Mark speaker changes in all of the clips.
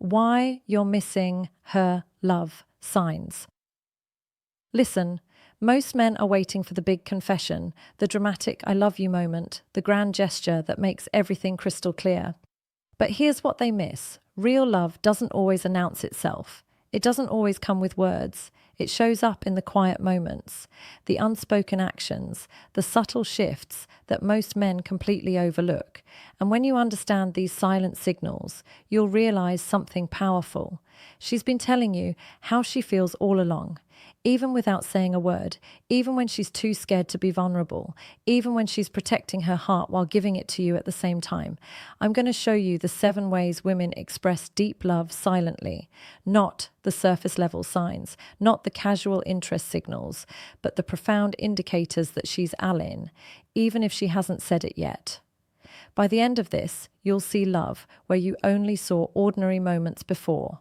Speaker 1: why you're missing her love signs. Listen, most men are waiting for the big confession, the dramatic I love you moment, the grand gesture that makes everything crystal clear. But here's what they miss. Real love doesn't always announce itself. It doesn't always come with words. It shows up in the quiet moments, the unspoken actions, the subtle shifts that most men completely overlook. And when you understand these silent signals, you'll realize something powerful. She's been telling you how she feels all along, even without saying a word, even when she's too scared to be vulnerable, even when she's protecting her heart while giving it to you at the same time. I'm going to show you the 7 ways women express deep love silently, not the surface level signs, not the casual interest signals, but the profound indicators that she's all in, even if she hasn't said it yet. By the end of this, you'll see love where you only saw ordinary moments before.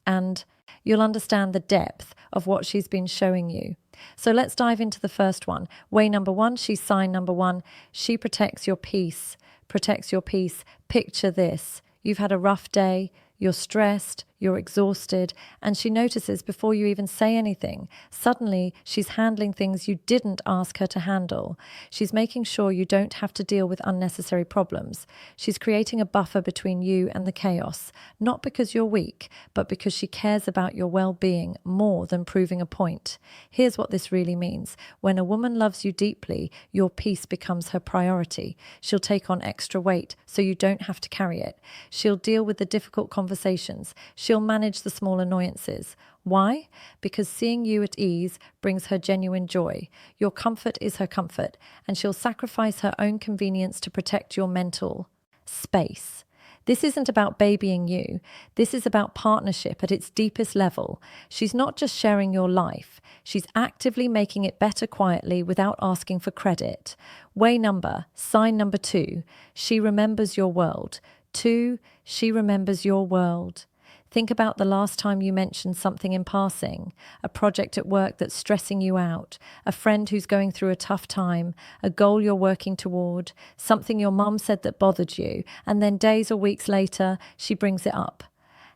Speaker 1: And you'll understand the depth of what she's been showing you. So let's dive into the first one. Way number 1, she's sign number 1. She protects your peace. Protects your peace. Picture this. You've had a rough day. You're stressed. You're exhausted. And she notices before you even say anything. Suddenly, she's handling things you didn't ask her to handle. She's making sure you don't have to deal with unnecessary problems. She's creating a buffer between you and the chaos. Not because you're weak, but because she cares about your well-being more than proving a point. Here's what this really means. When a woman loves you deeply, your peace becomes her priority. She'll take on extra weight so you don't have to carry it. She'll deal with the difficult conversations. She'll manage the small annoyances. Why? Because seeing you at ease brings her genuine joy. Your comfort is her comfort, and she'll sacrifice her own convenience to protect your mental space. This isn't about babying you. This is about partnership at its deepest level. She's not just sharing your life. She's actively making it better quietly without asking for credit. Sign number 2, she remembers your world. 2, she remembers your world. Think about the last time you mentioned something in passing, a project at work that's stressing you out, a friend who's going through a tough time, a goal you're working toward, something your mum said that bothered you, and then days or weeks later, she brings it up.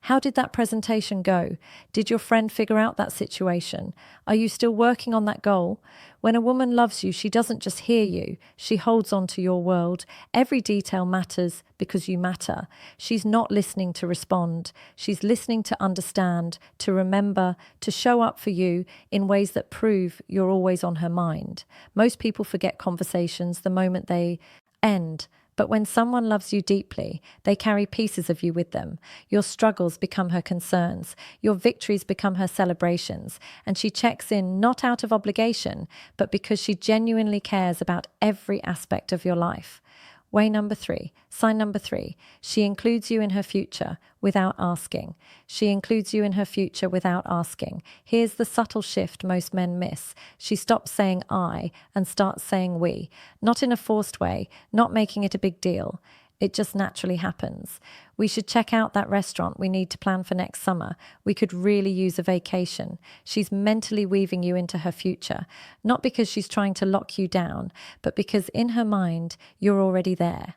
Speaker 1: How did that presentation go? Did your friend figure out that situation? Are you still working on that goal? When a woman loves you, she doesn't just hear you. She holds on to your world. Every detail matters because you matter. She's not listening to respond. She's listening to understand, to remember, to show up for you in ways that prove you're always on her mind. Most people forget conversations the moment they end. But when someone loves you deeply, they carry pieces of you with them. Your struggles become her concerns. Your victories become her celebrations. And she checks in not out of obligation, but because she genuinely cares about every aspect of your life. Sign number 3, she includes you in her future without asking. She includes you in her future without asking. Here's the subtle shift most men miss. She stops saying I and starts saying we. Not in a forced way, not making it a big deal. It just naturally happens. We should check out that restaurant we need to plan for next summer. We could really use a vacation. She's mentally weaving you into her future, not because she's trying to lock you down, but because in her mind, you're already there.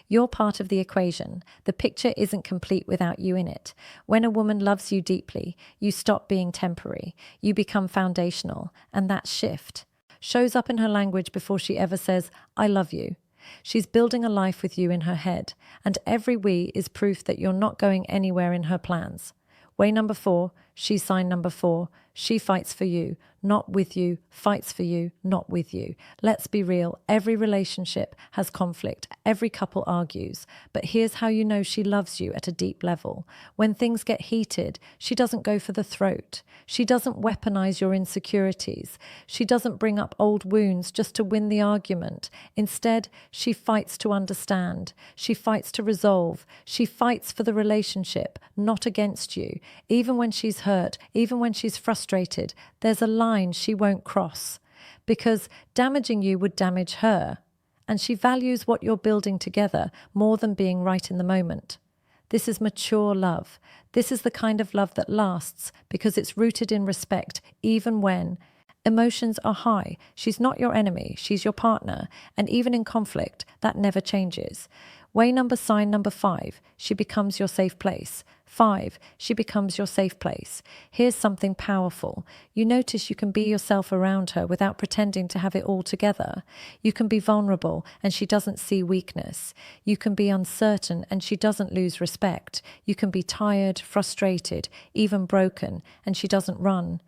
Speaker 1: You're part of the equation. The picture isn't complete without you in it. When a woman loves you deeply, you stop being temporary. You become foundational, and that shift shows up in her language before she ever says, I love you. She's building a life with you in her head, and every we is proof that you're not going anywhere in her plans. Way number 4, she's sign number 4. She fights for you, not with you, fights for you, not with you. Let's be real, every relationship has conflict, every couple argues, but here's how you know she loves you at a deep level. When things get heated, she doesn't go for the throat. She doesn't weaponize your insecurities. She doesn't bring up old wounds just to win the argument. Instead, she fights to understand. She fights to resolve. She fights for the relationship, not against you. Even when she's hurt, even when she's frustrated, there's a line she won't cross, because damaging you would damage her, and she values what you're building together more than being right in the moment. This is mature love. This is the kind of love that lasts because it's rooted in respect, even when emotions are high. She's not your enemy, she's your partner, and even in conflict, that never changes. Sign number 5, she becomes your safe place. 5, she becomes your safe place. Here's something powerful. You notice you can be yourself around her without pretending to have it all together. You can be vulnerable and she doesn't see weakness. You can be uncertain and she doesn't lose respect. You can be tired, frustrated, even broken, and she doesn't run.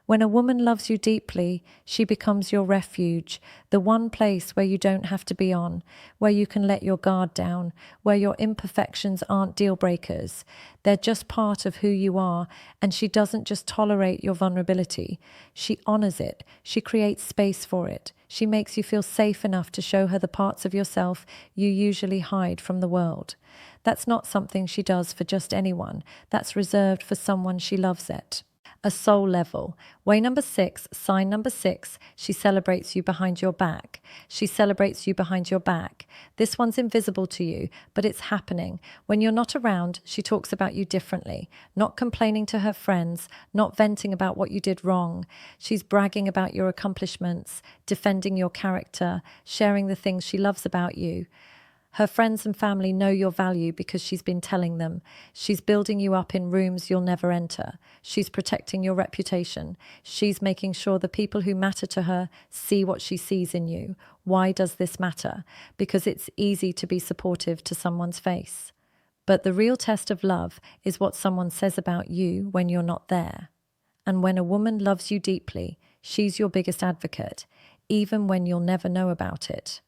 Speaker 1: When a woman loves you deeply, she becomes your refuge, the one place where you don't have to be on, where you can let your guard down, where your imperfections aren't deal breakers. They're just part of who you are, and she doesn't just tolerate your vulnerability. She honors it. She creates space for it. She makes you feel safe enough to show her the parts of yourself you usually hide from the world. That's not something she does for just anyone. That's reserved for someone she loves at a soul level. Way number 6, sign number 6, she celebrates you behind your back. She celebrates you behind your back. This one's invisible to you, but it's happening. When you're not around, she talks about you differently, not complaining to her friends, not venting about what you did wrong. She's bragging about your accomplishments, defending your character, sharing the things she loves about you. Her friends and family know your value because she's been telling them. She's building you up in rooms you'll never enter. She's protecting your reputation. She's making sure the people who matter to her see what she sees in you. Why does this matter? Because it's easy to be supportive to someone's face. But the real test of love is what someone says about you when you're not there. And when a woman loves you deeply, she's your biggest advocate, even when you'll never know about it.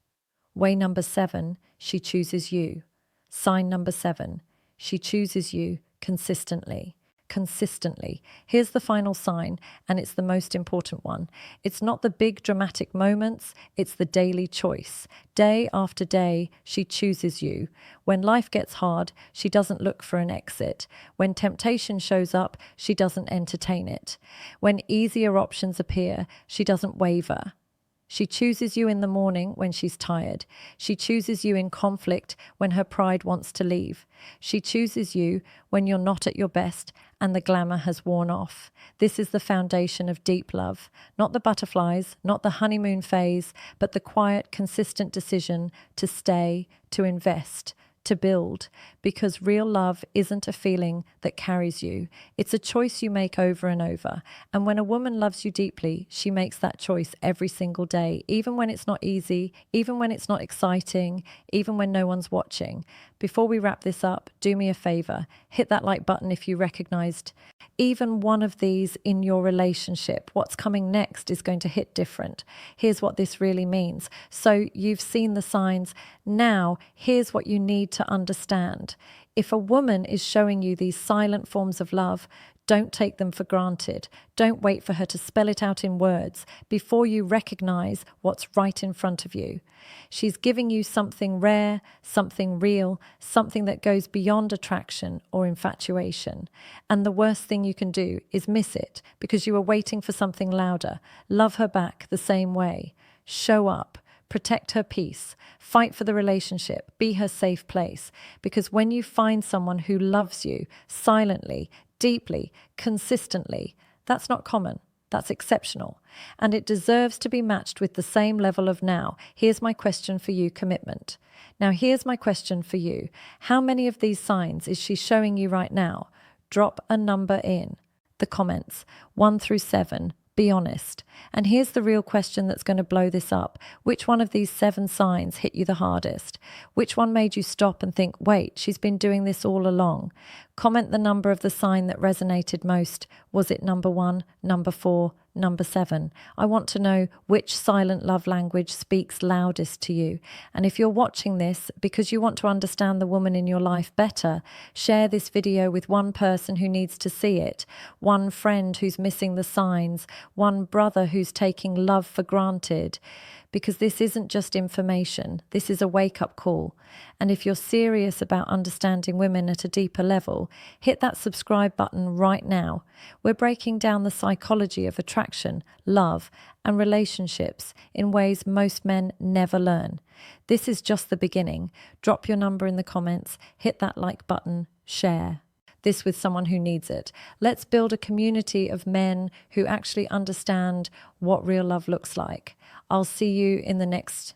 Speaker 1: Way number 7, she chooses you. Sign number 7, she chooses you consistently. Consistently. Here's the final sign, and it's the most important one. It's not the big dramatic moments, it's the daily choice. Day after day, she chooses you. When life gets hard, she doesn't look for an exit. When temptation shows up, she doesn't entertain it. When easier options appear, she doesn't waver. She chooses you in the morning when she's tired. She chooses you in conflict when her pride wants to leave. She chooses you when you're not at your best and the glamour has worn off. This is the foundation of deep love. Not the butterflies, not the honeymoon phase, but the quiet, consistent decision to stay, to invest, to build, because real love isn't a feeling that carries you. It's a choice you make over and over. And when a woman loves you deeply, she makes that choice every single day, even when it's not easy, even when it's not exciting, even when no one's watching. Before we wrap this up, do me a favor. Hit that like button if you recognized even one of these in your relationship. What's coming next is going to hit different. Here's what this really means. So you've seen the signs. Now, here's what you need to understand. If a woman is showing you these silent forms of love, don't take them for granted. Don't wait for her to spell it out in words before you recognize what's right in front of you. She's giving you something rare, something real, something that goes beyond attraction or infatuation. And the worst thing you can do is miss it because you were waiting for something louder. Love her back the same way. Show up. Protect her peace. Fight for the relationship. Be her safe place. Because when you find someone who loves you silently, deeply, consistently, that's not common. That's exceptional. And it deserves to be matched with the same level of now. Here's my question for you, commitment. Now, here's my question for you. How many of these signs is she showing you right now? Drop a number in the comments, 1 through 7. Be honest. And here's the real question that's going to blow this up. Which one of these 7 signs hit you the hardest? Which one made you stop and think, wait, she's been doing this all along? Comment the number of the sign that resonated most. Was it number 1, number 4, number 7? I want to know which silent love language speaks loudest to you. And if you're watching this because you want to understand the woman in your life better, share this video with one person who needs to see it, one friend who's missing the signs, one brother who's taking love for granted. Because this isn't just information, this is a wake-up call. And if you're serious about understanding women at a deeper level, hit that subscribe button right now. We're breaking down the psychology of attraction, love, and relationships in ways most men never learn. This is just the beginning. Drop your number in the comments, hit that like button, share this with someone who needs it. Let's build a community of men who actually understand what real love looks like. I'll see you in the next